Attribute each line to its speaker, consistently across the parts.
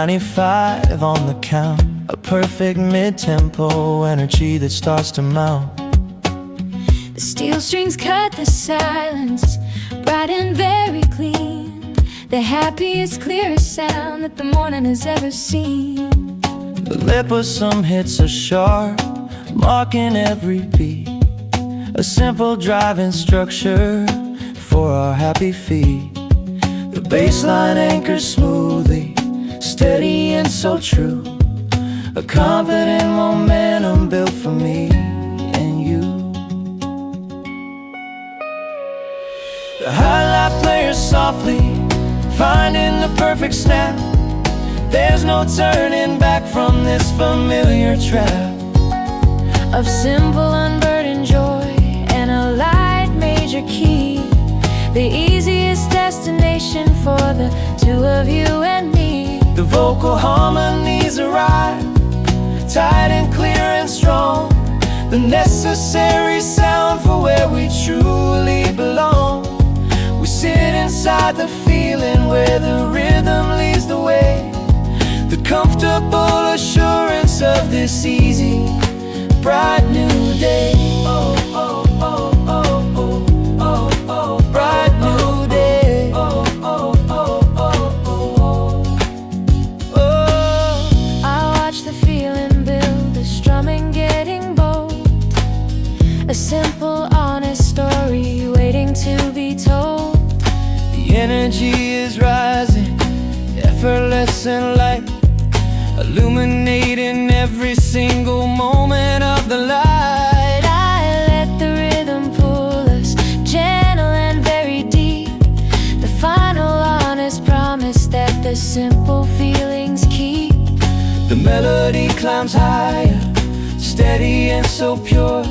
Speaker 1: 95 on the count, a perfect mid-tempo energy that starts to mount.
Speaker 2: The steel strings cut the silence, bright and very clean, the happiest, clearest sound that the morning has ever seen.
Speaker 1: The lip of some hits are sharp, marking every beat, a simple driving structure for our happy feet. The bassline anchors smoothly, steady and so true, a confident momentum built for me and you. The highlight player softly, finding the perfect snap. There's no turning back from this familiar trap
Speaker 2: of simple unburdened joy and a light major key, the easiest destination for the two of you and me.
Speaker 1: The vocal harmonies arrive, tight and clear and strong, the necessary sound for where we truly belong. We sit inside the feeling where the rhythm leads the way, the comfortable assurance of this easy, bright new day. Oh, oh, oh, oh, oh, oh, oh, bright new day. Oh, oh, oh, oh, oh,
Speaker 2: oh. I watch the feeling build, the strumming getting bold, a simple, honest story waiting to be told.
Speaker 1: The energy is rising, effortless and light, illuminating every single moment of the light.
Speaker 2: I let the rhythm pull us, gentle and very deep, the final honest promise that the simple feelings keep.
Speaker 1: The melody climbs higher, steady and so pure,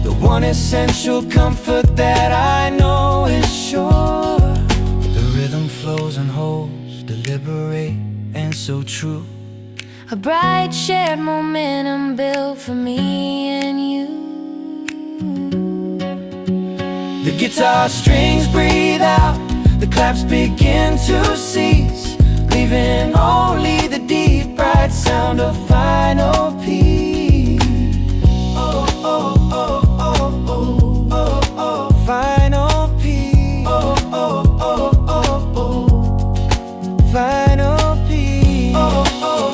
Speaker 1: the one essential comfort that I know is sure. The rhythm flows and holds, deliberate and so true,
Speaker 2: a bright shared momentum built for me and you.
Speaker 1: The guitar strings breathe out, the claps begin to cease, leaving only the deep, bright sound of final peace. Oh, oh, oh, oh, oh, oh, oh, final peace. Oh, oh, oh, oh, oh, final peace. Oh, oh.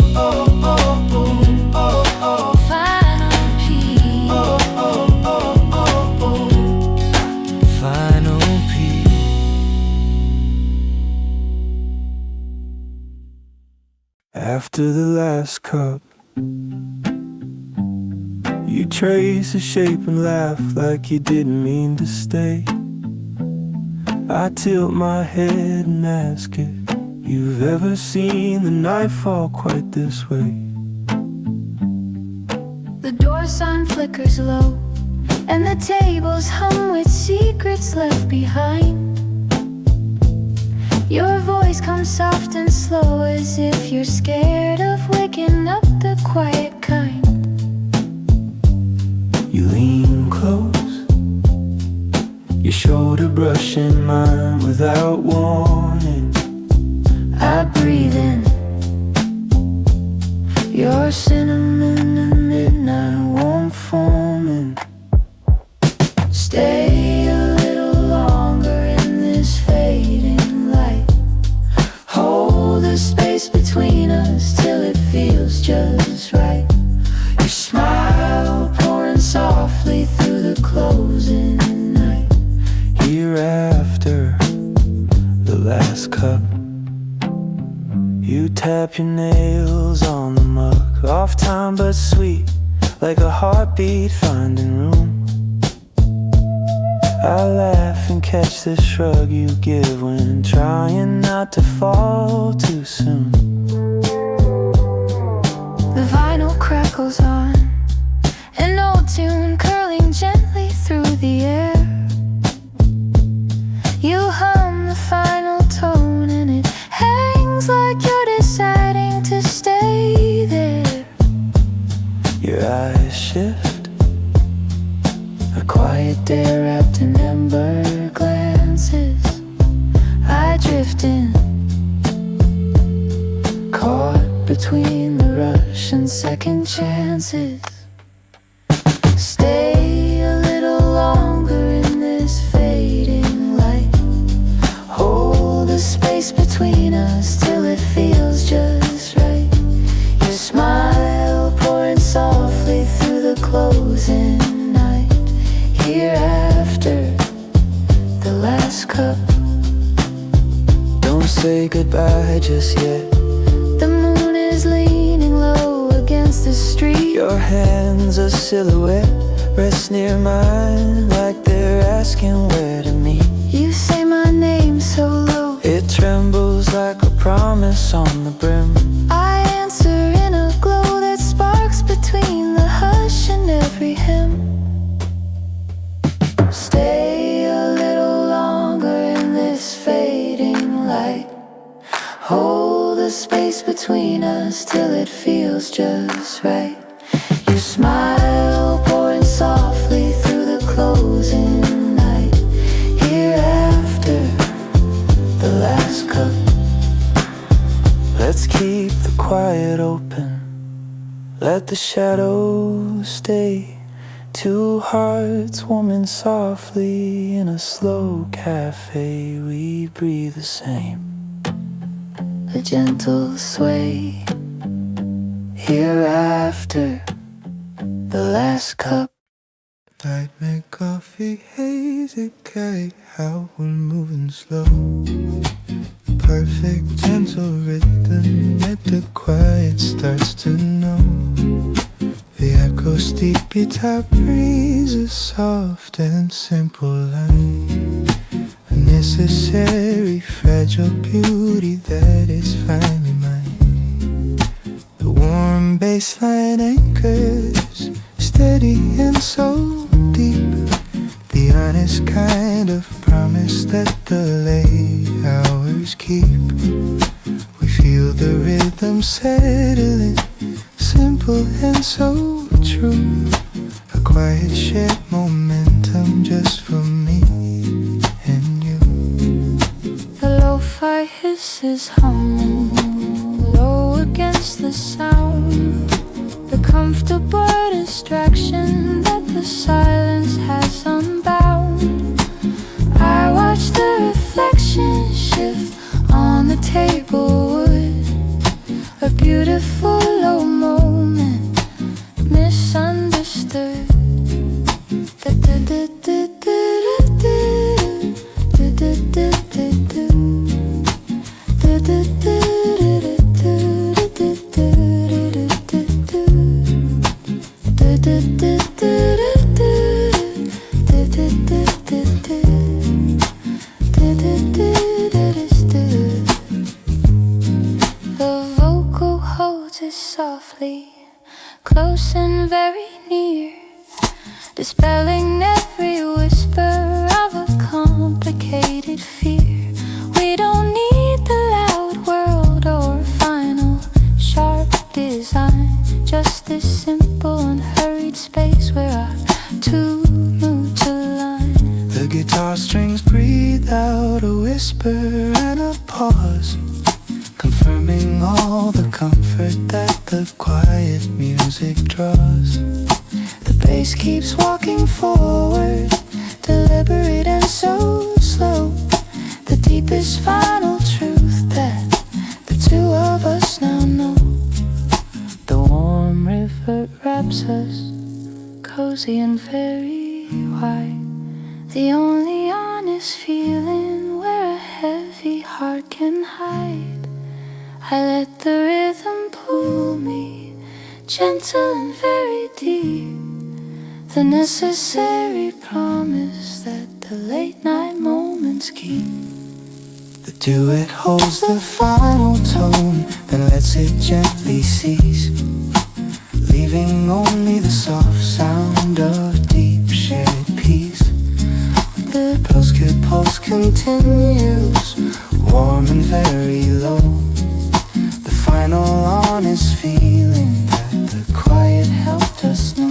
Speaker 1: After the last cup, you trace a shape and laugh like you didn't mean to stay. I tilt my head and ask if you've ever seen the night fall quite this way.
Speaker 2: The door sign flickers low, and the tables hum with secrets left behind. Your voice comes soft and slow, as if you're scared of waking up the quiet kind.
Speaker 1: You lean close, your shoulder brushing mine without warning.
Speaker 2: I breathe in your cinnamon and midnight warm forming. Stay a little longer in this fading light. Hold the space between us till it feels just right. Your smile pouring softly through the closing night.
Speaker 1: Here after the last cup, you tap your nails on the mug, off time but sweet, like a heartbeat finding room. I laugh and catch the shrug you give when trying not to fall too soon.
Speaker 2: The vinyl crackles on, an old tune curling gently through the air. You hum the final tone and it hangs like you're deciding to stay there.
Speaker 1: Your eyes shift,
Speaker 2: a quiet day wrapped in ember glances. I drift in, caught between the rush and second chances. Stay a little longer in this fading light. Hold the space between us till it feels just right. Your smile pouring softly through the closing night. Here after the last cup.
Speaker 1: Don't say goodbye just yet.
Speaker 2: The moon is leaning low against the street.
Speaker 1: Your hands a silhouette rest near mine like they're asking where to meet.
Speaker 2: You say my name so low,
Speaker 1: it trembles like a promise on the brim.
Speaker 2: I answer in a glow that sparks between the hush and every hymn. Stay a little longer in this fading light. Hold the space between us till it feels just right. Your smile pouring softly through the closing night. Here after the last cup.
Speaker 1: Let's keep the quiet open. Let the shadows stay. Two hearts warming softly in a slow cafe. We breathe the same.
Speaker 2: A gentle sway. Here after the last cup.
Speaker 1: Nightmare coffee, hazy cake, how we're moving slow. Perfect, gentle rhythm that the quiet starts to know. The echo's deep guitar breezes soft and simple line. A necessary, fragile beauty that is finally mine. The warm bassline anchors, steady and so deep. The honest kind of promise that the late hours keep. We feel the rhythm settling, simple and so true. A quiet shared momentum just for me and you.
Speaker 2: The lo-fi hisses humming low against the sound. The comfortable distraction that the silence has unbound. I watch the reflection shift on the table wood. A beautiful low moment, misunderstood. The vocal holds it softly, close and very near, dispelling every whisper of a complicated fear. We don't need the loud world or final sharp design, just this simple unhurried space where our two move to line.
Speaker 1: The guitar strings breathe out a whisper and a pause, confirming all the comfort that the quiet music draws.
Speaker 2: The bass keeps walking forward, deliberate and so slow. The deepest final truth that the two of us now know. The warm river wraps us, cozy and very wide. The only honest feeling where a heavy heart can hide. I let the rhythm pull me, gentle and very deep. The necessary promise that the late night moments keep.
Speaker 1: The duet holds the final tone, then lets it gently cease, leaving only the soft sound of deep shared peace. The pulse continues, warm and very low. The final honest feeling that the quiet helped us know.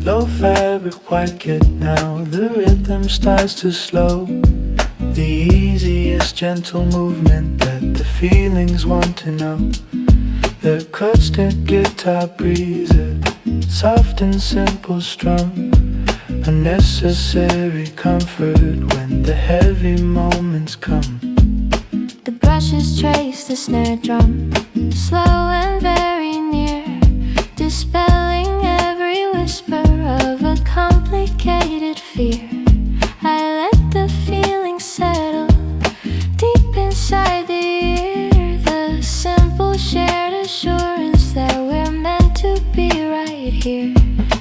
Speaker 1: Low fabric, white kit now, the rhythm starts to slow. The easiest gentle movement that the feelings want to know. The acoustic guitar breezer, soft and simple strum. A necessary comfort when the heavy moments come.
Speaker 2: The brushes trace the snare drum, slow and very near, dispelling every whisper of a complicated fear. I let the feeling settle deep inside the ear, the simple shared assurance that we're meant to be right here.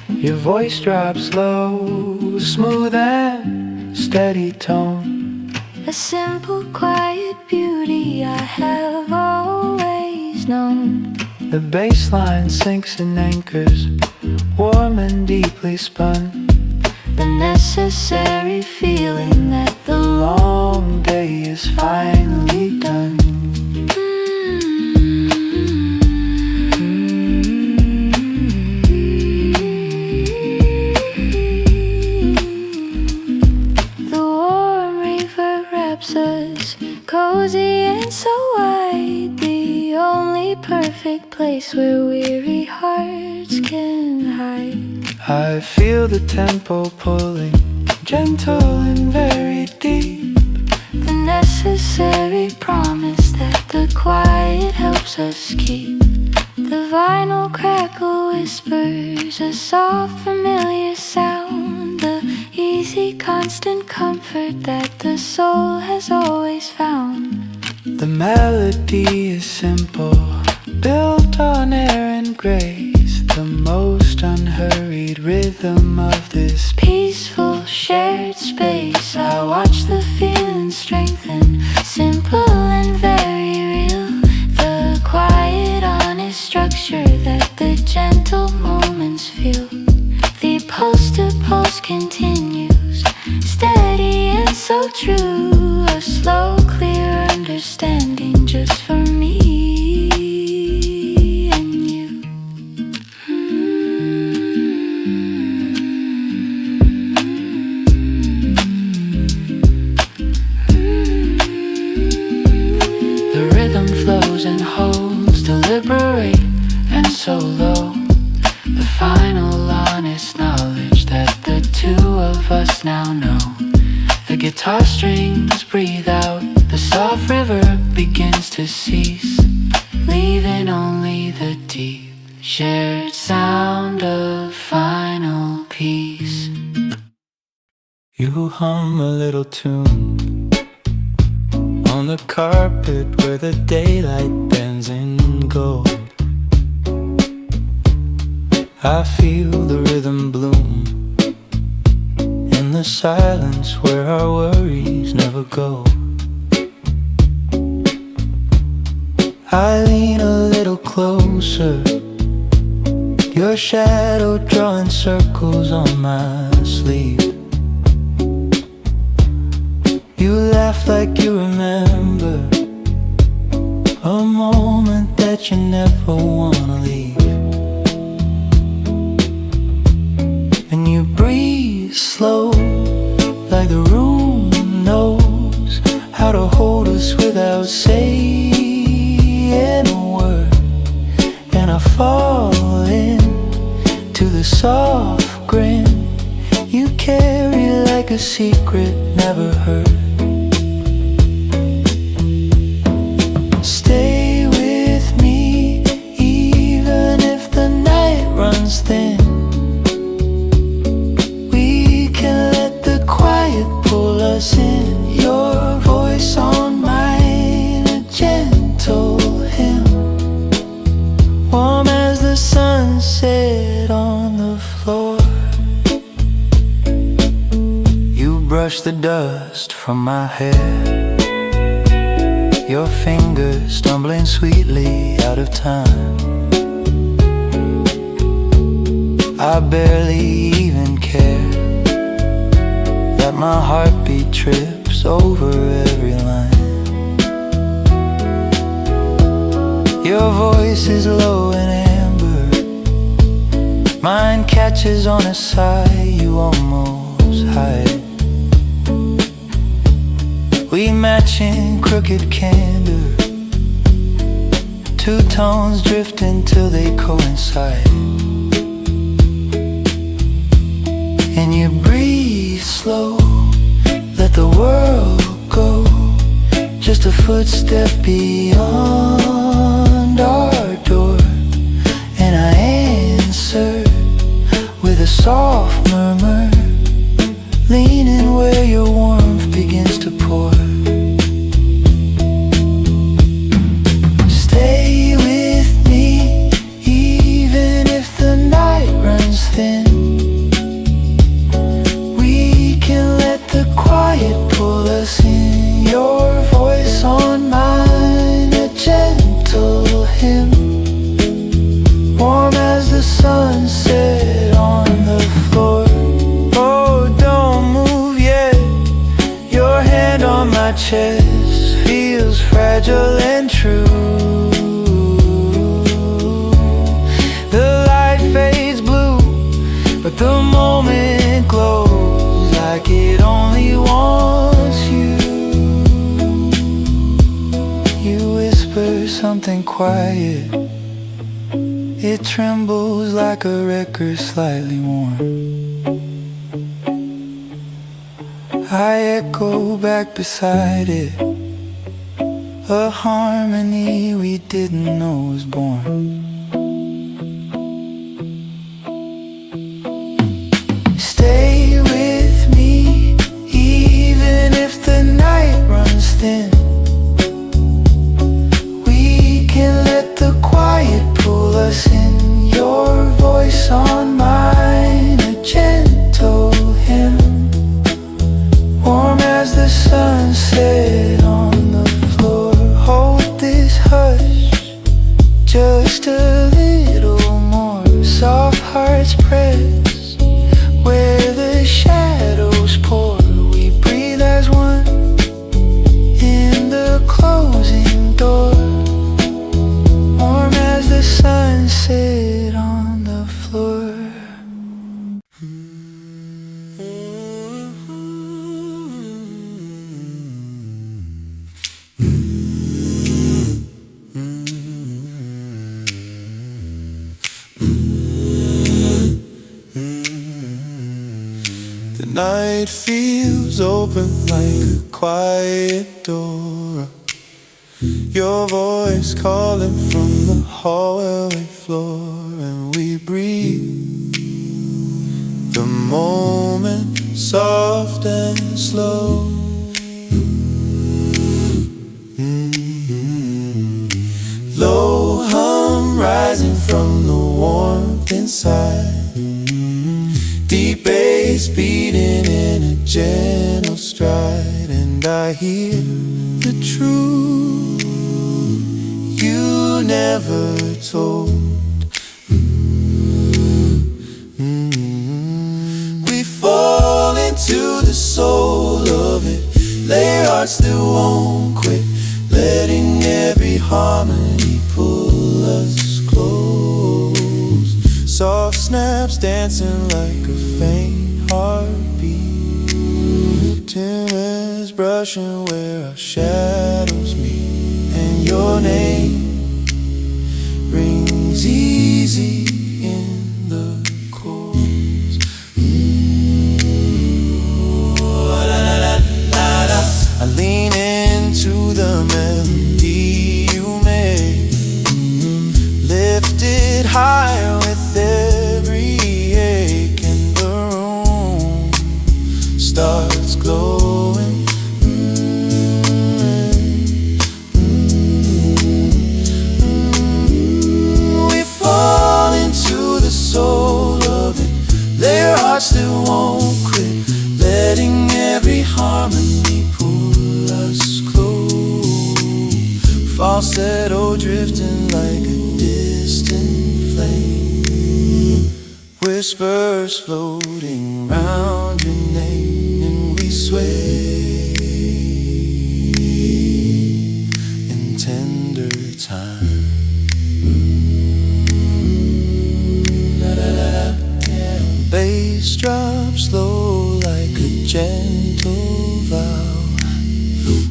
Speaker 1: Your voice drops low, smooth and steady tone.
Speaker 2: A simple quiet beauty I have always known.
Speaker 1: The bass line sinks and anchors, warm and deeply spun.
Speaker 2: The necessary feeling that the
Speaker 1: Long day is finally done.
Speaker 2: The warm reverb wraps us cozy and so wide, the only perfect place where weary hearts can hide.
Speaker 1: I feel the tempo pulling, gentle and very deep.
Speaker 2: The necessary promise that the quiet helps us keep. The vinyl crackle whispers a soft familiar sound, the easy constant comfort that the soul has always found.
Speaker 1: The melody is simple, built on air and grace, the most unhurried rhythm of this
Speaker 2: Peaceful shared space, I watch the feeling strengthen, simple and very real. The quiet honest structure that the gentle moments feel. The pulse to pulse continues, steady and so true. A slow clear understanding just for me and you.
Speaker 1: The rhythm flows and holds, deliberate and so low. The final honest knowledge that the two of us now know. The guitar strings breathe out, the soft reverb begins to cease, leaving only the deep shared sound of final peace. You hum a little tune on the carpet where the daylight bends in gold. I feel the rhythm bloom in the silence where our worries never go. I lean a little closer, your shadow drawing circles on my sleeve. You laugh like you remember a moment that you never wanna leave. And you breathe slow, like the room knows how to hold us without saying a word. And I fall into the soft grin you carry like a secret never heard. Stay with me even if the night runs thin. We can let the quiet pull us in. Your voice on mine, a gentle hymn, warm as the sunset on the floor. You brush the dust from my hair, your fingers stumbling sweetly out of time. I barely even care that my heartbeat trips over every line. Your voice is low and amber, mine catches on a sigh you almost hide. We match in crooked candor, two tones drifting till they coincide. And you breathe slow, let the world go, just a footstep beyond our door. And I answer with a soft murmur, leaning where your warmth begins to pour. Stay with me, even if the night runs thin. We can let the quiet pull us in, your voice on mine, a gentle hymn, warm as the sunset on the floor. Oh, don't move yet, your hand on my chest feels fragile and true. The light fades blue, but the moment glows like it only wants you. You whisper something quiet, it trembles like a record slightly worn. I echo back beside it, a harmony we didn't know was born. Stay with me, even if the night runs thin. We can let the quiet pull us in, your voice on mine, a gentle hymn, warm as the sunset on the floor. Hold this hush, just a little more. Soft hearts press where the shadows pour. We breathe as one in the closing door, warm as the sunset on the floor.
Speaker 3: The night feels open like a quiet door, your voice calling from the hallway floor. And we breathe the moment soft and slow. Low hum rising from the warmth inside, deep bass beating in a gentle stride. And I hear the truth you never told. We fall into the soul of it, lay hearts that won't quit, letting every harmony pull us close. Soft snaps dancing like a faint heartbeat, timorous brushing where our shadows meet. And your name rings easy in the chorus. I lean into the melody you made, lifted higher with every ache, and the room starts glowing. We fall into the soul of it, lay our hearts that won't quit, letting every harmony pull us close. falsetto drifting like a distant flame, whispers floating round your name, and we sway in tender time. Bass drops low like a gentle vow,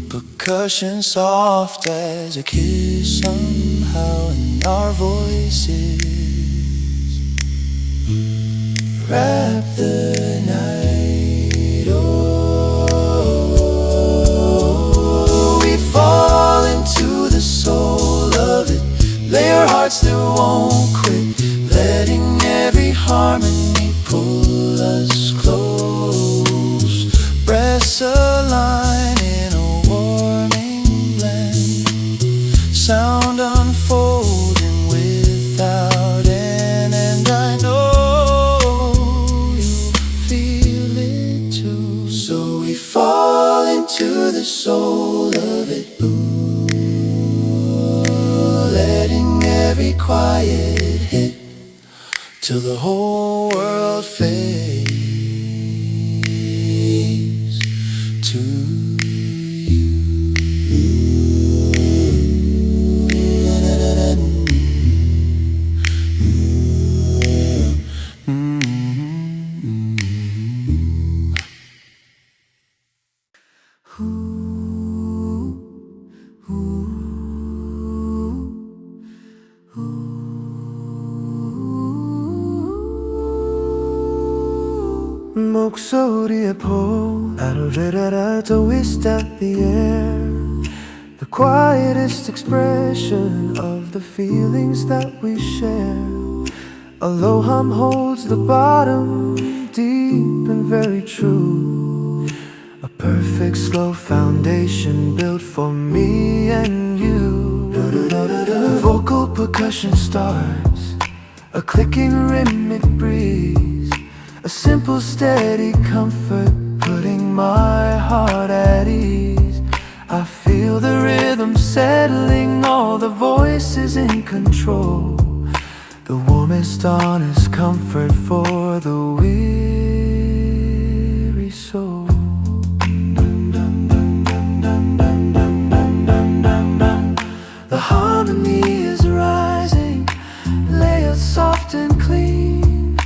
Speaker 3: percussion soft as a kiss somehow, and our voices wrap the night. Oh, we fall into the soul of it, lay our hearts that won't quit, letting every harmony pull us close. Breaths align in a warming blend, sound unfolding without end, and I know you feel it too. So we fall into the soul of it, ooh, letting every quiet hit till the whole world fades to you.
Speaker 1: 목소리에 보 아르르라라 더 whisked out the air, the quietest expression of the feelings that we share. A low hum holds the bottom, deep and very true, a perfect slow foundation built for me and you. The vocal percussion starts, a clicking rhythmic breeze, a simple steady comfort putting my heart at ease. I feel the rhythm settling, all the voices in control, the warmest honest comfort for the weary soul. The harmony is rising, layered soft and clean,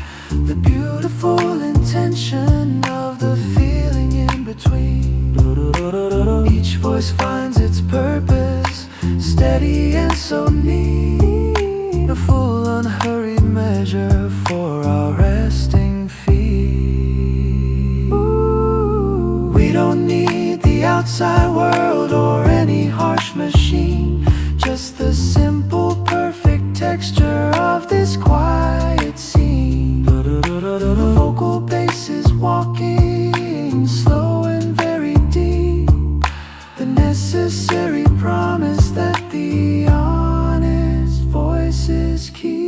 Speaker 1: the beautiful intention of the feeling in between. Each voice finds its purpose, steady and so neat, a full unhurried measure for our resting feet. We don't need the outside world or any harsh machine, just the simple perfect texture of this quiet scene. The vocal bass is walking slow and very deep, the necessary promise that the honest voices keep.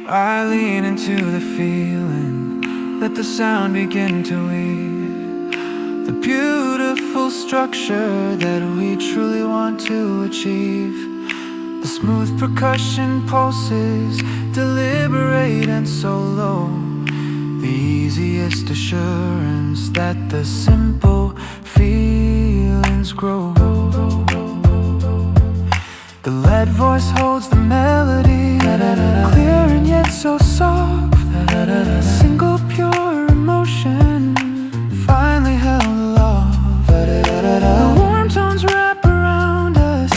Speaker 1: I lean into the feeling, let the sound begin to weave the beautiful structure that we truly want to achieve. The smooth percussion pulses, deliberate and so low, the easiest assurance that the simple feelings grow. The lead voice holds the melody, clear and yet so soft, single pure emotion finally held aloft. The warm tones wrap around us,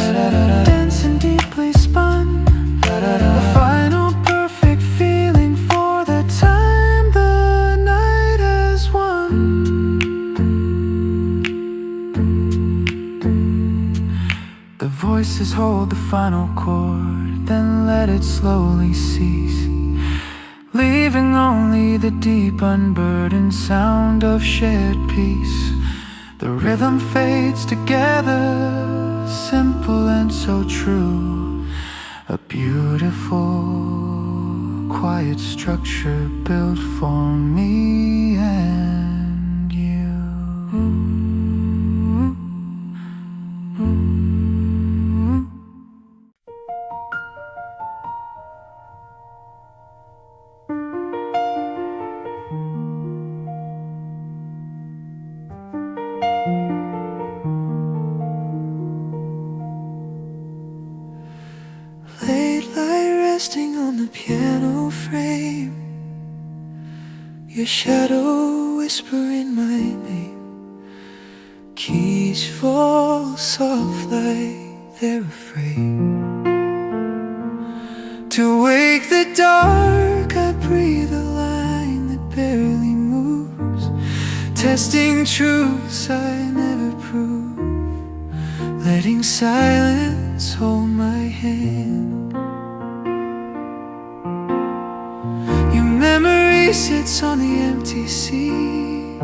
Speaker 1: dense and deeply spun, the final perfect feeling for the time the night has won. The voice voices hold the final chord, then let it slowly cease, leaving only the deep unburdened sound of shared peace. The rhythm fades together, simple and so true, a beautiful, quiet structure built for me and you.
Speaker 3: Late light resting on the piano frame, your shadow whispering my name. Keys fall soft like they're afraid to wake the dark. I breathe a line that barely moves, testing truths I never prove, letting silence hold my hand. Your memory sits on the empty seat,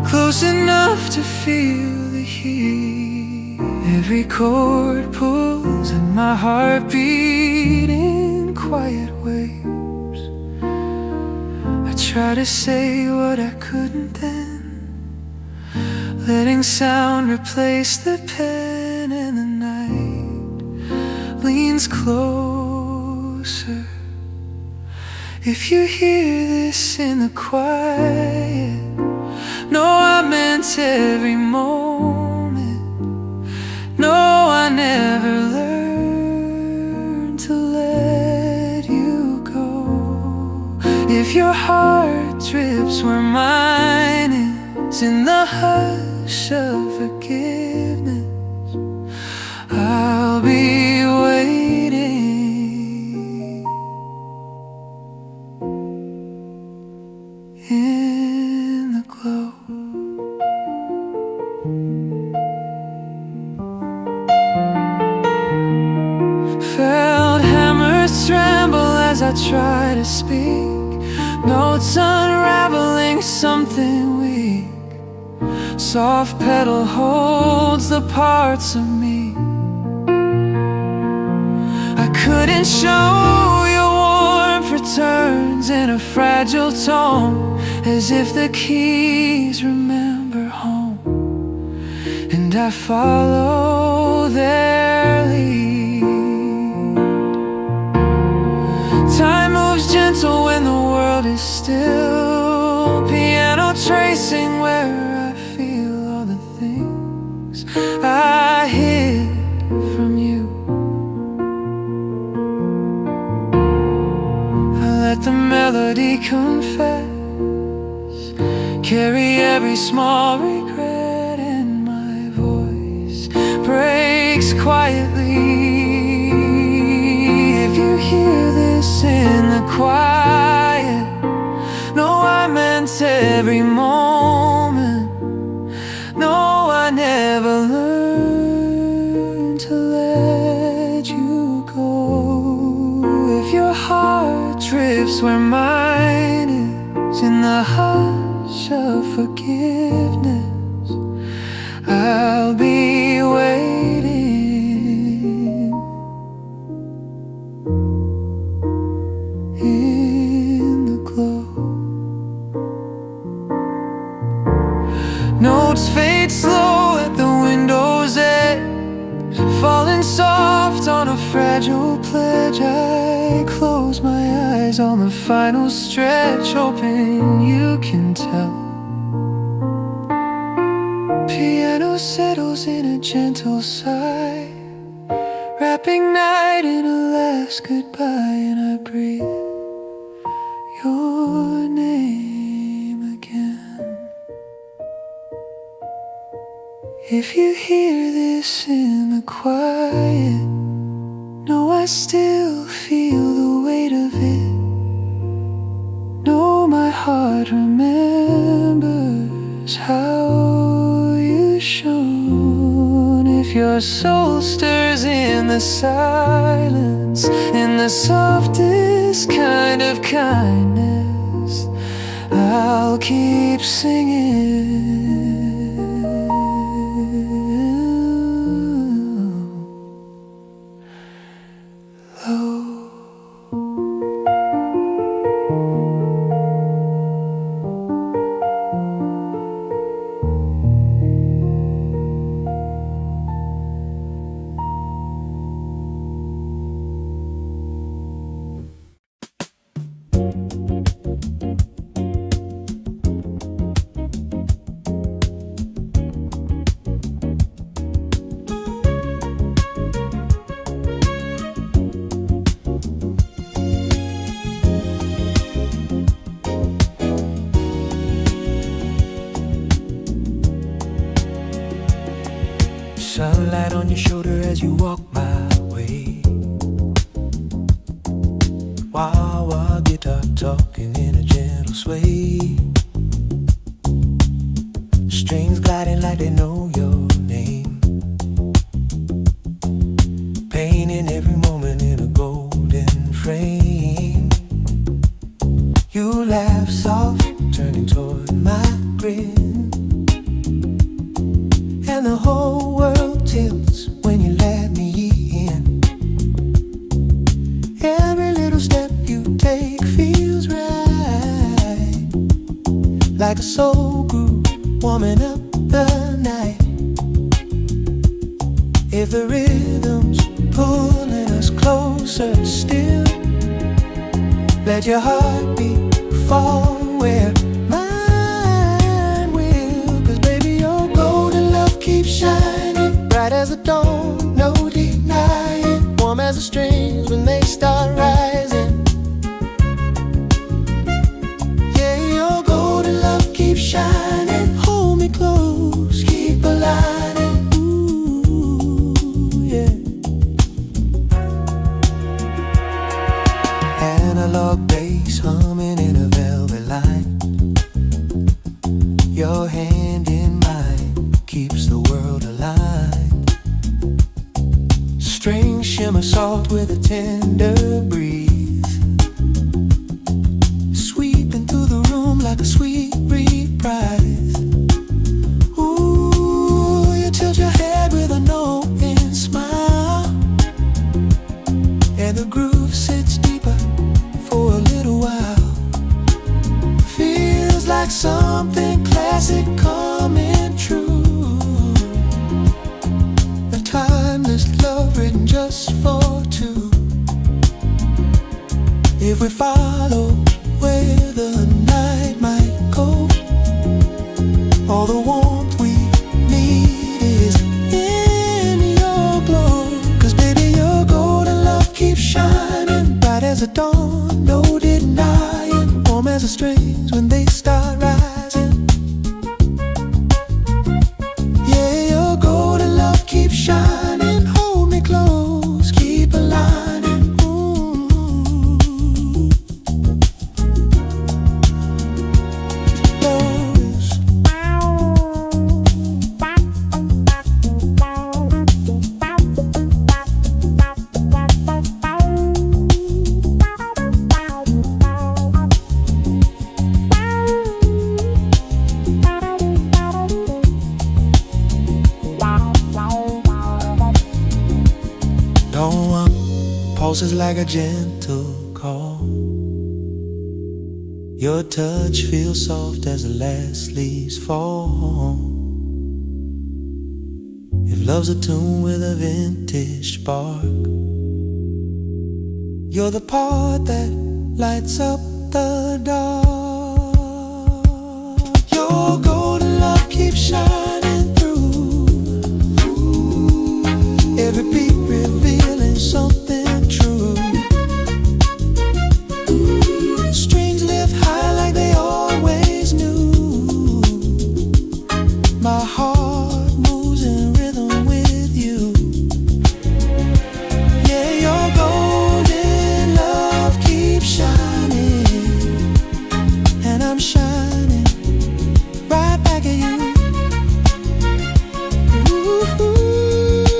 Speaker 3: close enough to feel the heat. Every chord pulls and my heart beat in quiet waves. I try to say what I couldn't then, letting sound replace the pen, and the night leans closer. If you hear this in the quiet, know I meant every moment. No, I never learned to let you go. If your heart drips where mine is, in the hush of forgiveness, I'll be waiting in the glow. Felt hammers tremble as I try to speak, notes unraveling something weak. Soft pedal holds the parts of me I couldn't show. Your warmth returns in a fragile tone, as if the keys remember home, and I follow their lead. Time moves gentle when the world is still, piano tracing where I feel all the things I hid from you. I let the melody confess, carry every small regret, and my voice breaks quietly. If you hear this in the quiet, know I meant every moment. No, I never learned to let you go. If your heart drifts where mine is, in the hush of forgiveness, I'll be waiting in the glow. Notes fade slow at the window's edge, falling soft on a fragile pledge. I close my eyes on the final stretch, hoping you can tell. Piano settles in a gentle sigh, wrapping night in a last goodbye, and I breathe your name again. If you hear this in the quiet, know I still feel the weight of it. Know my heart remembers how you shone. If
Speaker 1: If your soul stirs in the silence, in the softest kind of kindness, I'll keep singing.
Speaker 3: Sunlight on your shoulder as you walk my way. Wah-wah guitar talking in a gentle sway. Strings gliding like they know your name. Painting every moment in a golden frame. You laugh soft, turning toward my grin. And the whole world tilts when you let me in. Every little step you take feels right, like a soul groove warming up the night. If the rhythm's pulling us closer still, let your heartbeat fall where shining bright as the dawn, no denying. Warm as the strings when they start rising. Yeah, your golden love keeps shining. Hold me close, keep aligning. Ooh, yeah. Analog bass humming in a velvet line. Your hand in mine keeps the world aligned. Strings shimmer soft with a tender breeze, sweeping through the room like a sweet reprise. Ooh, you tilt your head with a knowing smile, and the groove sits deeper for a little while. Feels like something classic coming true. Timeless love written just for two. If we follow where the night might go, all the warmth we need is in your glow. Cause baby, your golden love keeps shining bright as the dawn, no denying. Warm as the strings when they start rising. Yeah, your golden love keeps shining. Hold me close, keep aligning. Ooh. Close. Don't want pulses like a gentle call. Your touch feels soft as the last leaves fall. If love's a tune with a vintage spark, you're the part that lights up the dark. Your golden love keeps shining through. Every beat revealing something true. Strings lift high like they always knew. My heart moves in rhythm with you. Yeah, your golden love keeps shining, and I'm shining right back at you. Ooh.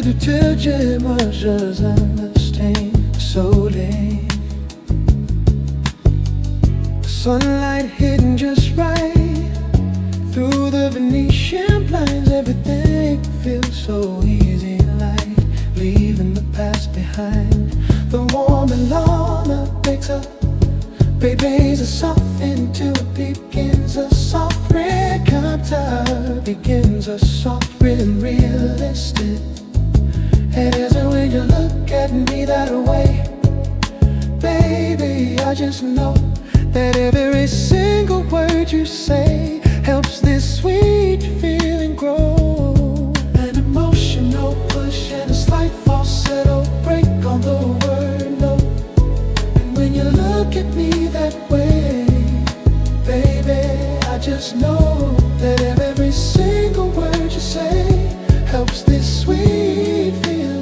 Speaker 3: du tel Dieu, moi je understand solely. Sunlight hitting just right through the Venetian blinds. Everything feels so easy, like leaving the past behind. The warm alarm wakes up, baby's a soft into it begins. A soft red captor begins. A soft rhythm realistic. It isn't when you look at me that way, baby, I just know that every single word you say helps this sweet feeling grow. An emotional push and a slight falsetto break on the word no. And when you look at me that way, baby, I just know that every single word you say helps this sweet feeling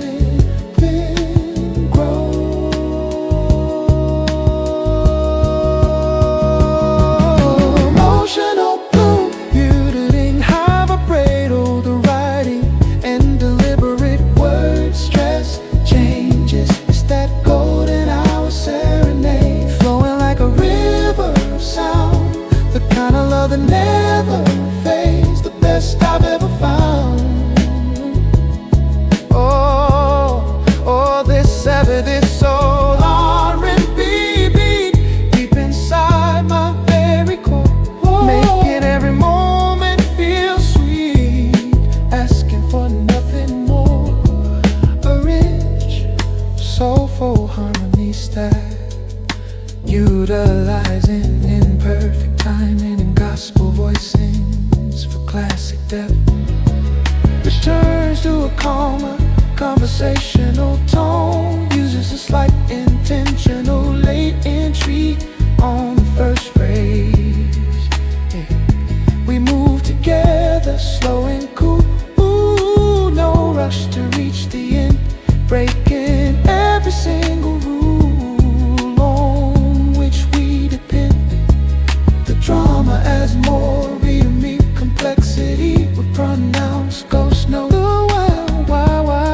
Speaker 3: grow. Emotional bloom, building high vibrato, the writing and deliberate words, stress changes. It's that golden hour serenade, flowing like a river of sound, the kind of love that never fades, the best I've ever found. This soul R&B beat deep inside my very core, making every moment feel sweet, asking for nothing more. A rich, soulful harmony style, utilizing imperfect timing and gospel voicings for classic depth. Returns to a calmer conversational tone, uses a slight intentional late entry on the first phrase. Yeah. We move together, slow and cool. Ooh, no rush to reach the end, breaking every single rule on which we depend. The drama adds more rhythmic complexity with pronounced ghost notes.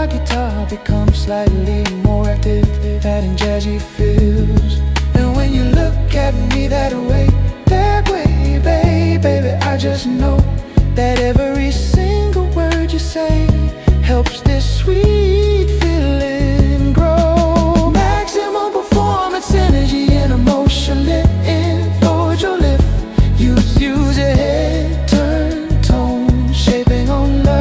Speaker 3: Guitar becomes slightly more active, adding jazzy feels. And when you look at me that way, baby, I just know that every single word you say helps this sweet feeling grow. Maximum performance, energy and emotion lit in, forward your lift, use your head, turn tone, shaping on love.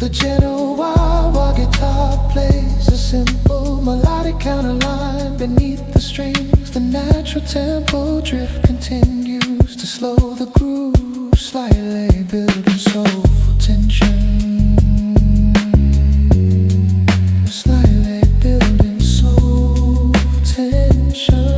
Speaker 3: The gentle wah-wah guitar plays a simple melodic counterline beneath the strings. The natural tempo drift continues to slow the groove slightly, building soulful tension. Slightly building soul tension.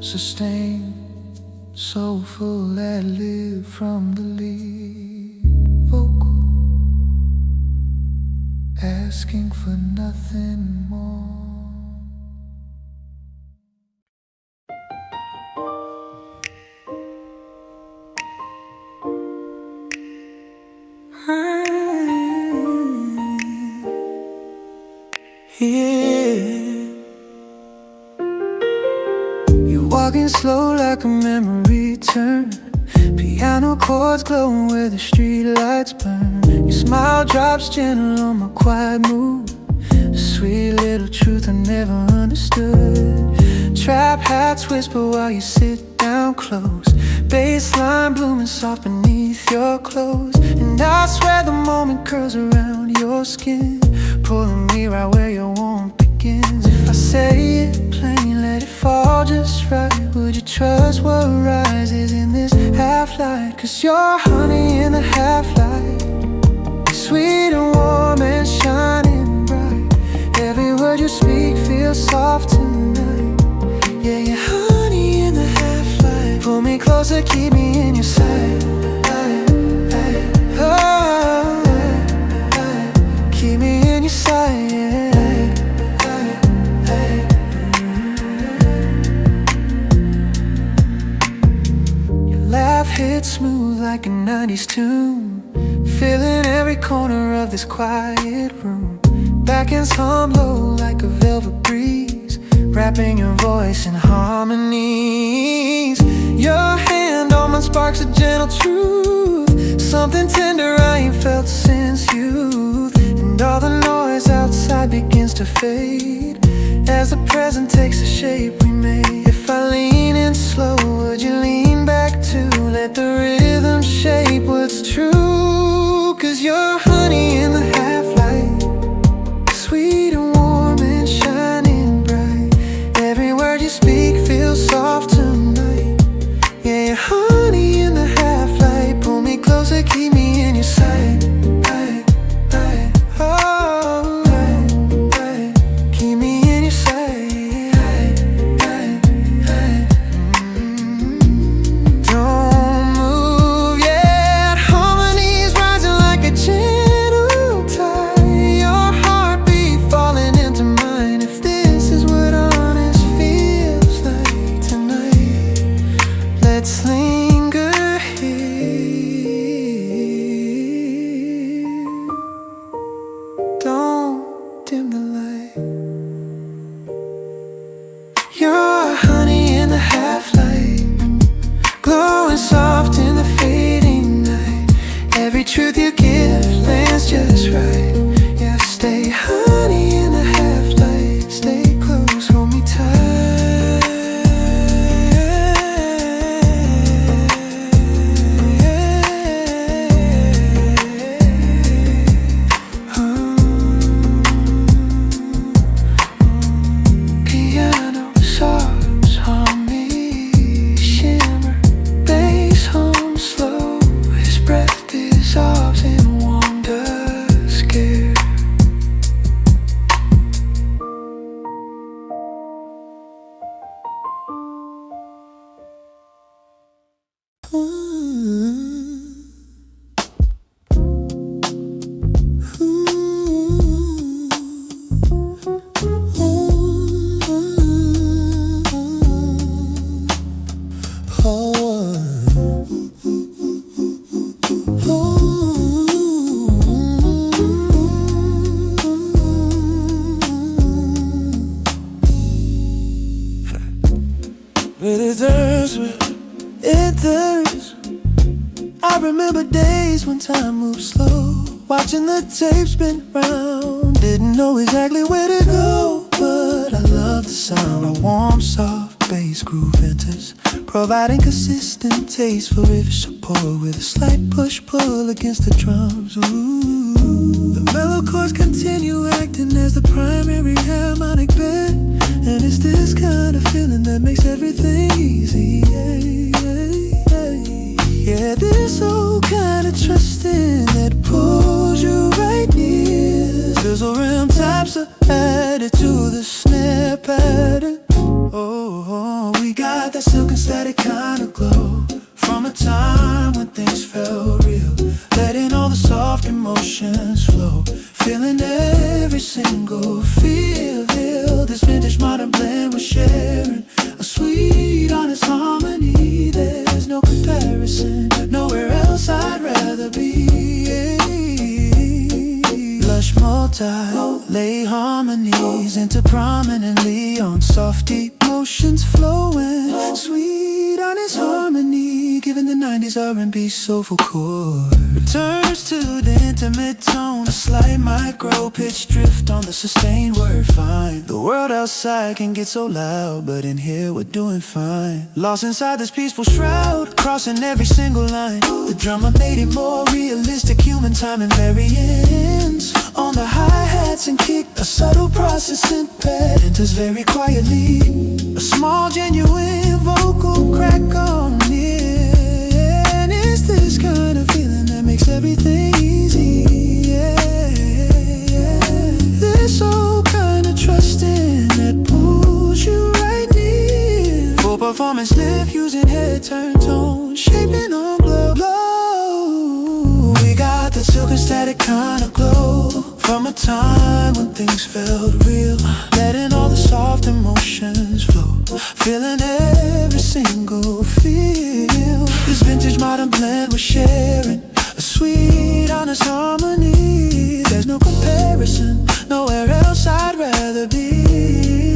Speaker 3: Sustained, soulful, let live from the lead vocal, asking for nothing more. Walking slow like a memory turn. Piano chords glowing where the street lights burn. Your smile drops gentle on my quiet mood. A sweet little truth I never understood. Trap hats whisper while you sit down close. Bassline blooming soft beneath your clothes. And I swear the moment curls around your skin, pulling me right where your warmth begins. If I say it plain, let it fall just right, would you trust what rises in this half-light? 'Cause you're honey in the half-light, sweet and warm and shining bright. Every word you speak feels soft tonight. Yeah, you're honey in the half-light. Pull me closer, keep me in your sight. Oh, keep me in your sight, yeah. Laugh hits smooth like a 90s tune, filling every corner of this quiet room. Backhands hum low like a velvet breeze, wrapping your voice in harmonies. Your hand on mine sparks a gentle truth, something tender I ain't felt since youth. And all the noise outside begins to fade as the present takes the shape we made. If I lean in slow, would you lean back too? Let the rhythm shape what's true. 'Cause you're honey in the half-light, sweet and warm and shining bright. Every word you speak feels soft tonight. Yeah, you're honey in the half-light. Pull me closer, keep me in your sight. Oh, keep me in your sight. Don't move yet, harmony's rising like a gentle tide. Your heartbeat falling into mine. If this is what honest feels like tonight, let's linger here. Don't dim the light. You're honey in the half-light, glowing soft in the fading night. Every truth you give lands just right. Yeah, stay honey in the half-light, stay close, hold me tight. Piano sobs on me, shimmer, bass hum slow. His breath dissolves in wonder, scared. anthems. I remember days when time moved slow, watching the tape spin round. Didn't know exactly where to go, but I loved the sound. A warm, soft bass groove enters, providing consistent taste for riff support with a slight push-pull against the drums. Ooh. The mellow chords continue acting as the primary harmonic bed, and it's this kind of feeling that makes everything easy. Yeah, this old kind of trusting that pulls you right near. Sizzle rim taps are added to the snare pattern. Oh, we got that silken static kind of glow from a time when things felt real, letting all the soft emotions flow, feeling every single feel. This vintage modern blend we're sharing, a sweet honest harmony. There's no comparison, nowhere else I'd rather be. Lush multi-lay harmonies enter prominently on soft emotions flowing, sweet honest harmony, giving the 90s R&B soulful chord. Returns to the intimate tone, a slight micro pitch drift on the sustained word fine. The world outside can get so loud, but in here we're doing fine. Lost inside this peaceful shroud, crossing every single line. The drummer made it more realistic, human time and variance. On the hi-hats and kick, a subtle processing pad enters very quietly. A small genuine vocal crack on it, and it's this kind of feeling that makes everything easy. This old kind of trusting that pulls you right near. Full performance lift using head turn tone, shaping on glow. We got the silken static kind of glow from a time when things felt real, letting all the soft emotions flow, feeling every single feel. This vintage modern blend we're sharing, a sweet honest harmony. There's no comparison, nowhere else I'd rather be.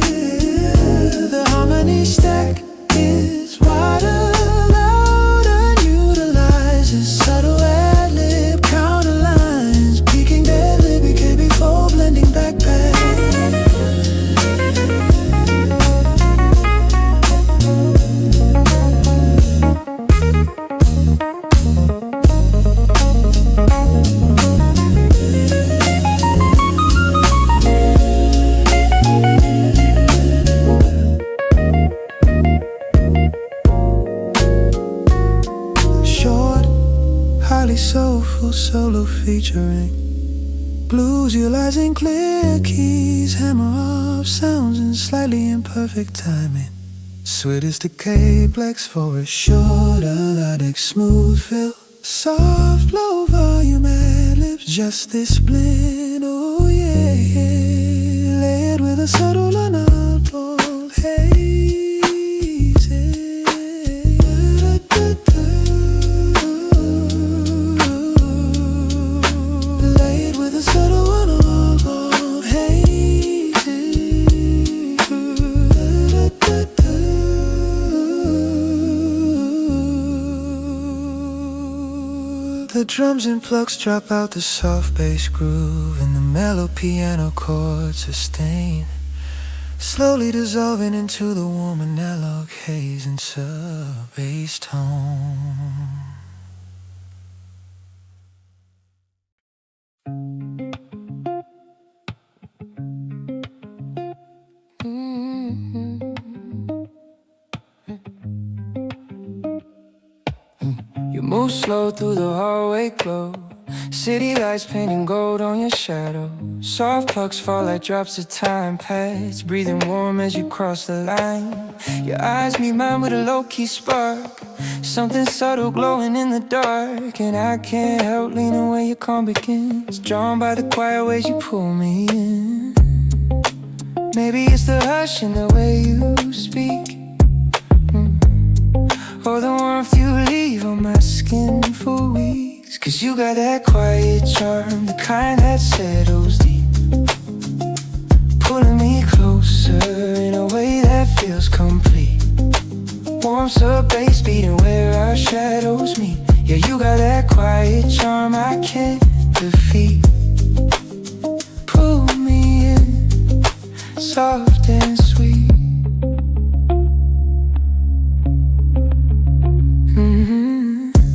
Speaker 3: The harmony stack is wider, louder, utilizes subtle ad-lib counter lines, peaking dead lib, before blending backpack. Short, highly soulful solo featuring blues utilizing clear keys, hammer off sounds in slightly imperfect timing. Sweetest decay blacks for a short melodic smooth fill, soft low volume ad-libs, just this blend. Oh yeah, layered with a subtle unaltered haze. The drums and plucks drop out the soft bass groove, and the mellow piano chords sustain, slowly dissolving into the warm analog haze and sub-bass tone. You move slow through the hallway glow, city lights painting gold on your shadow. Soft plucks fall like drops of time pads, breathing warm as you cross the line. Your eyes meet mine with a low-key spark, something subtle glowing in the dark. And I can't help leaning where your calm begins, drawn by the quiet ways you pull me in. Maybe it's the hush in the way you speak, or the warmth you leave on my skin for weeks. Cause you got that quiet charm, the kind that settles deep, pulling me closer in a way that feels complete.
Speaker 1: Warm sub bass beating where our shadows meet. Yeah, you got that quiet charm I can't defeat. Pull me in, soft and sweet.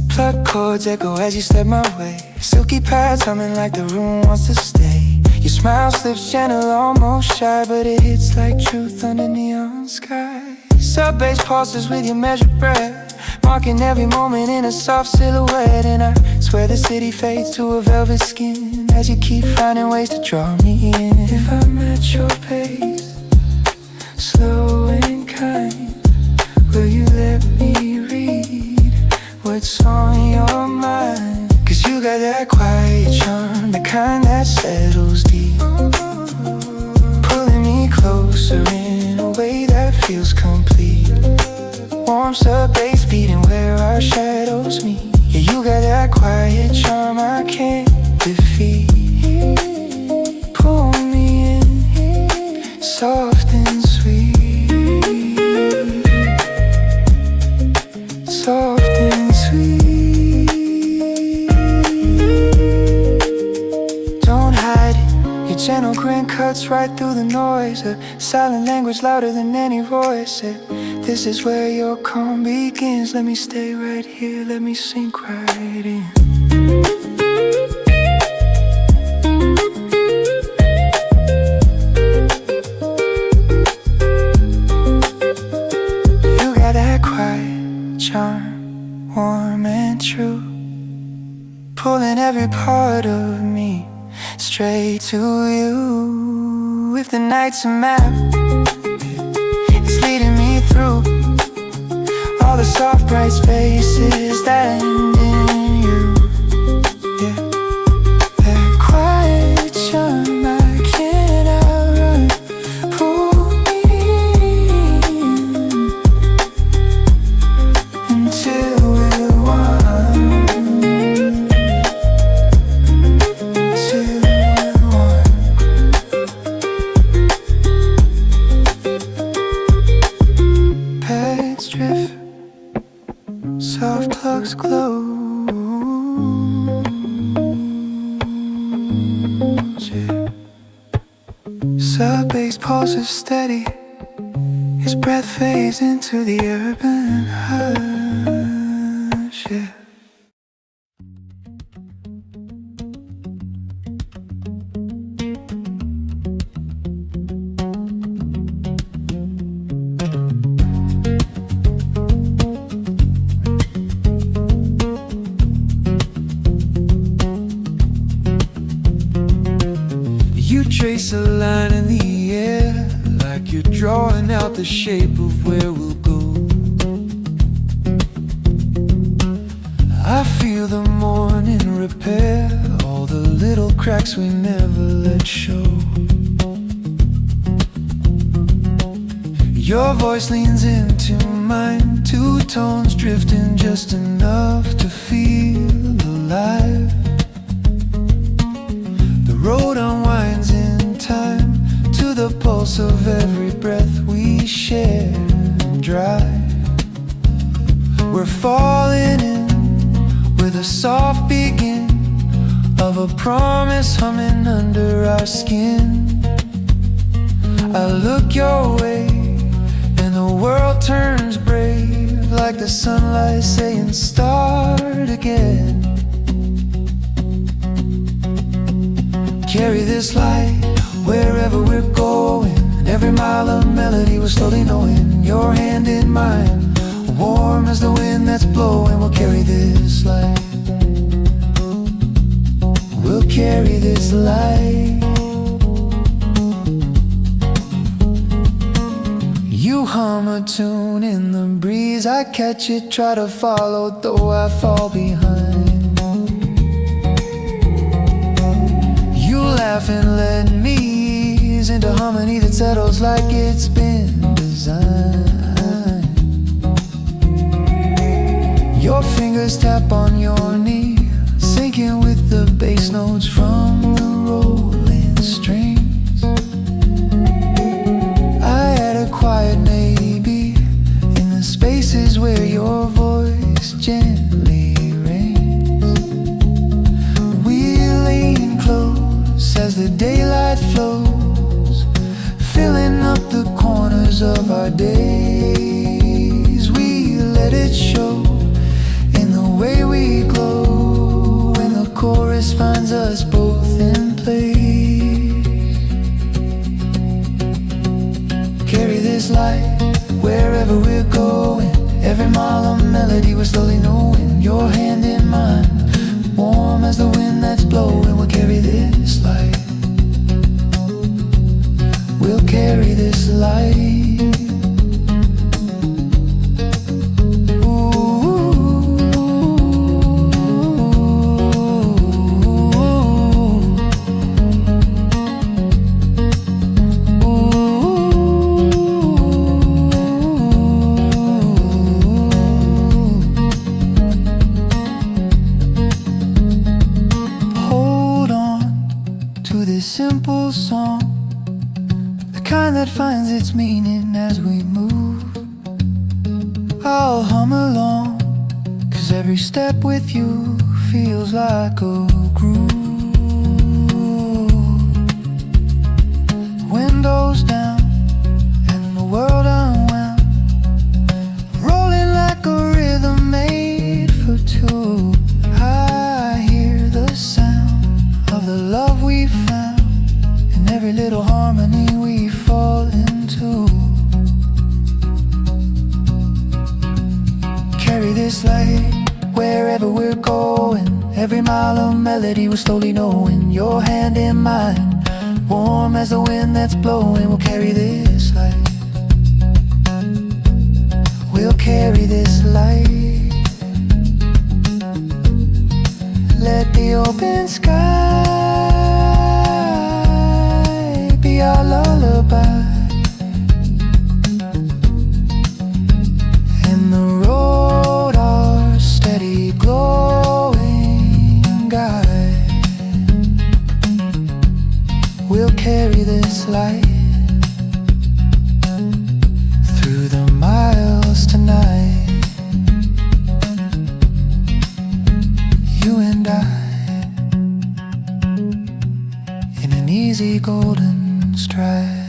Speaker 1: Pluck chords echo as you step my way. Silky pads humming like the room wants to stay. Your smile slips gentle, almost shy, but it hits like truth under neon sky. Sub bass pulses with your measured breath, marking every moment in a soft silhouette. And I swear the city fades to a velvet skin as you keep finding ways to draw me in. If I'm at your pace, slow and kind, will you let me read what's on your mind? 'Cause you got that quiet charm, the kind that settles deep, pulling me closer in a way that feels complete. Warm sub bass beating where our shadows meet. Yeah, you got that quiet charm I can't defeat. Pull me in, soft and sweet. Soft and sweet. Don't hide it, your gentle grin cuts right through the noise. A silent language louder than any voice. This is where your calm begins. Let me stay right here, let me sink right in. You got that quiet charm, warm and true, pulling every part of me straight to you. If the night's a map, it's leading me through all the soft bright spaces that end in you. Yeah, that quiet charm I can't outrun. Pull me in until we're one. Till we're one. Pads drift, soft plugs glow. Yeah. Sub bass pulses steady, his breath fades into the urban hush. Yeah. You trace a line in the air, like you're drawing out the shape of where we'll go. I feel the morning repair all the little cracks we never let show. Your voice leans into mine, two tones drifting just enough to feel alive. The road unwinds in time to the pulse of every breath we share and drive. We're falling in with a soft begin of a promise humming under our skin. I look your way and the world turns brave, like the sunlight saying start again. Carry this light wherever we're going, and every mile of melody we're slowly knowing. Your hand in mine, warm as the wind that's blowing. We'll carry this light, we'll carry this light. You hum a tune in the breeze, I catch it, try to follow, though I fall behind. You laugh and let me ease into harmony that settles like it's been designed. Your fingers tap on your knee, sinking with the bass notes from the rolling strings. I add a quiet maybe in the spaces
Speaker 3: gently rains. We lean close as the daylight flows, filling up the corners of our days. We let it show in the way we glow when the chorus finds us both in place. Carry this light wherever we're going. Every mile of melody we're slowly knowing. Your hand in mine, warm as the wind that's blowing. We'll carry this light. We'll carry this light. Simple song, the kind that finds its meaning as we move. I'll hum along, 'cause every step with you feels like a groove. Windows down and the world unwound, rolling like a rhythm made for two. I hear the sound of the love we found, every little harmony we fall into. Carry this light wherever we're going. Every mile of melody we're slowly knowing. Your hand in mine, warm as the wind that's blowing. We'll carry this light. We'll carry this light. Let the open sky be our lullaby, and the road our steady glowing guide. We'll carry this light through the miles tonight. You and I in an easy golden stride.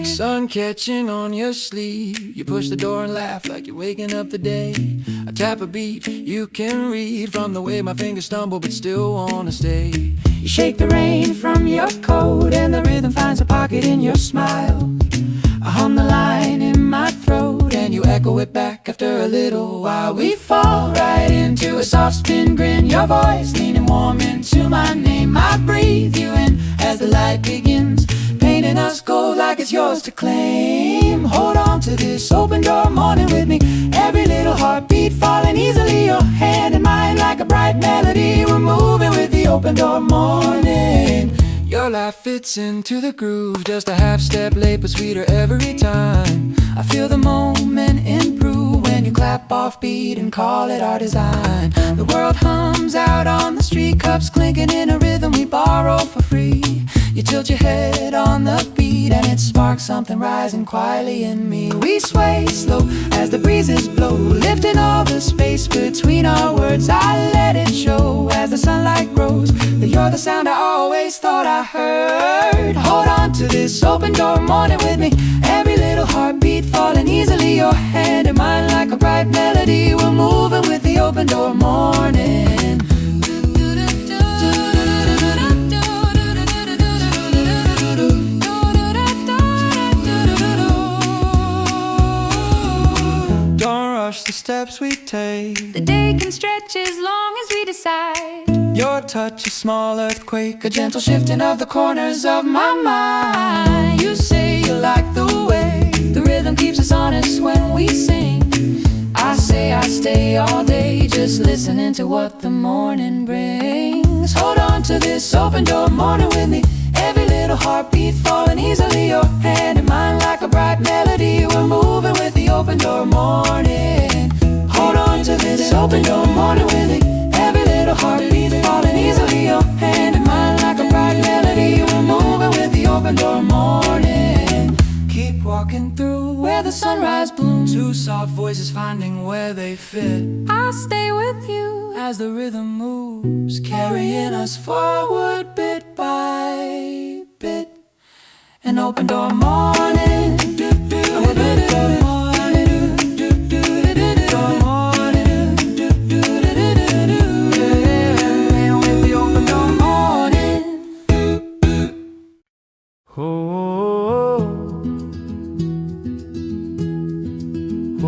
Speaker 3: Sun catching on your sleeve, you push the door and laugh like you're waking up the day. I tap a beat you can read from the way my fingers stumble but still wanna stay. You shake the rain from your coat and the rhythm finds a pocket in your smile. I hum the line in my throat and you echo it back after a little while. We fall right into a soft spin grin, your voice leaning warm into my name. I breathe you in as the light begins, painting us gold like it's yours to claim. Hold on to this open door morning with me, every little heartbeat falling easily. Your hand in mine like a bright melody, we're moving with the open door morning. Your life fits into the groove, just a half step late but sweeter every time. I feel the moment improve when you clap off beat and call it our design. The world hums out on the street, cups clinking in a rhythm we borrow for free. You tilt your head on the beat and it sparks something rising quietly in me. We sway slow as the breezes blow, lifting all the space between our words. I let it show as the sunlight grows that you're the sound I always thought I heard. Hold on to this open door morning with me, every little heartbeat falling easily. Your hand in mine like a bright melody, we're moving with the open door morning. The steps we take,
Speaker 2: the day can stretch as long as we decide.
Speaker 3: Your touch, a small earthquake, a gentle shifting of the corners of my mind.
Speaker 2: You say you like the way the rhythm keeps us honest when we sing. I say I stay all day just listening to what the morning brings. Hold on to this open door morning with me, every little heartbeat falling easily. Your hand in mine like a bright melody, we're moving with the open door morning. Hold on to this the sunrise blooms.
Speaker 1: Two soft voices finding where they fit.
Speaker 2: I'll stay with you
Speaker 1: As the rhythm moves, carrying us forward bit by bit. An open door morning, open door morning, door morning, yeah, with the open door morning. Oh, oh,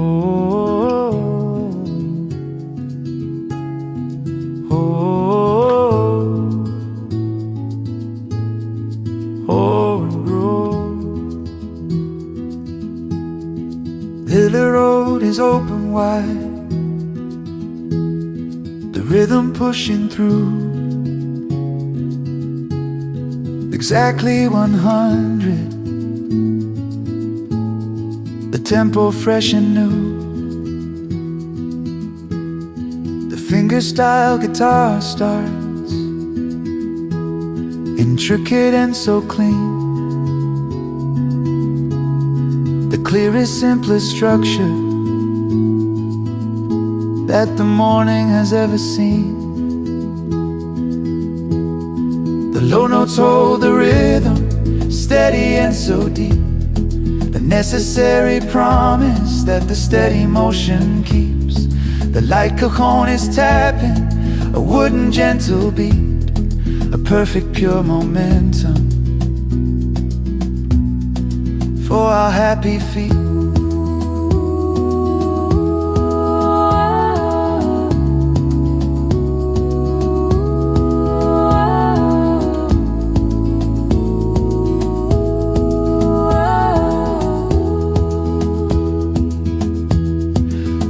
Speaker 1: oh, oh. The road is open wide, the rhythm pushing through. Exactly 100, the tempo fresh and new. The fingerstyle guitar starts, intricate and so clean. The clearest, simplest structure that the morning has ever seen. The low notes hold the rhythm, steady and so deep. The necessary promise that the steady motion keeps. The light cajon is tapping, a wooden gentle beat, a perfect pure momentum for our happy feet.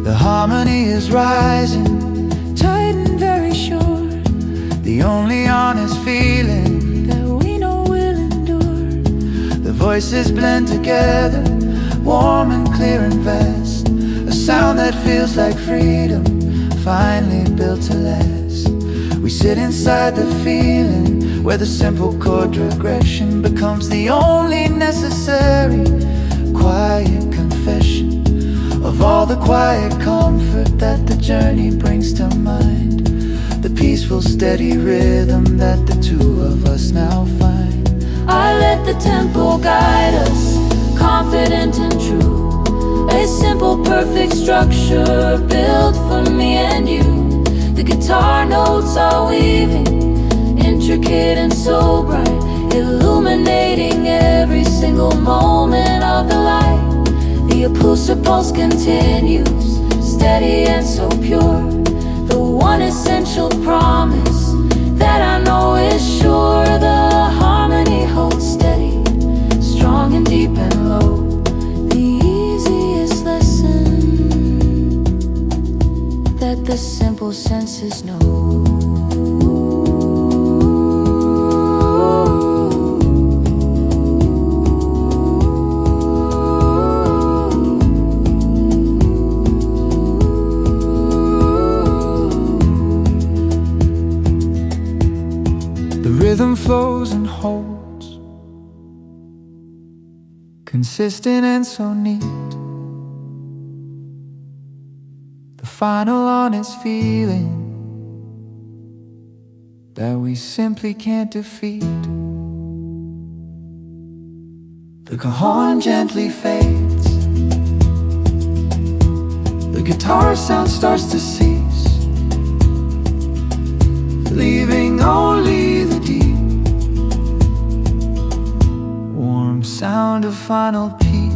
Speaker 1: The harmony is rising, tight and very sure. The only honest feeling that we know will endure. The voices blend together, warm and clear and vast. A sound that feels like freedom, finally built to last. We sit inside the feeling, where the simple chord progression becomes the only necessary quiet confession of all the quiet comfort that the journey brings to mind. The peaceful, steady rhythm that the two of us now find.
Speaker 2: I let the tempo guide us, confident and true. A simple, perfect structure built for me and you. The guitar notes are weaving, intricate and so bright, illuminating every single moment of the light. The pulse continues, steady and so pure. The one essential promise that I know is sure. The harmony holds steady, strong and deep and low. The easiest lesson that the simple senses know.
Speaker 1: Rhythm flows and holds, consistent and so neat. The final honest feeling that we simply can't defeat. The cajon gently fades, the guitar sound starts to cease, leaving only the deep, warm sound of final peace.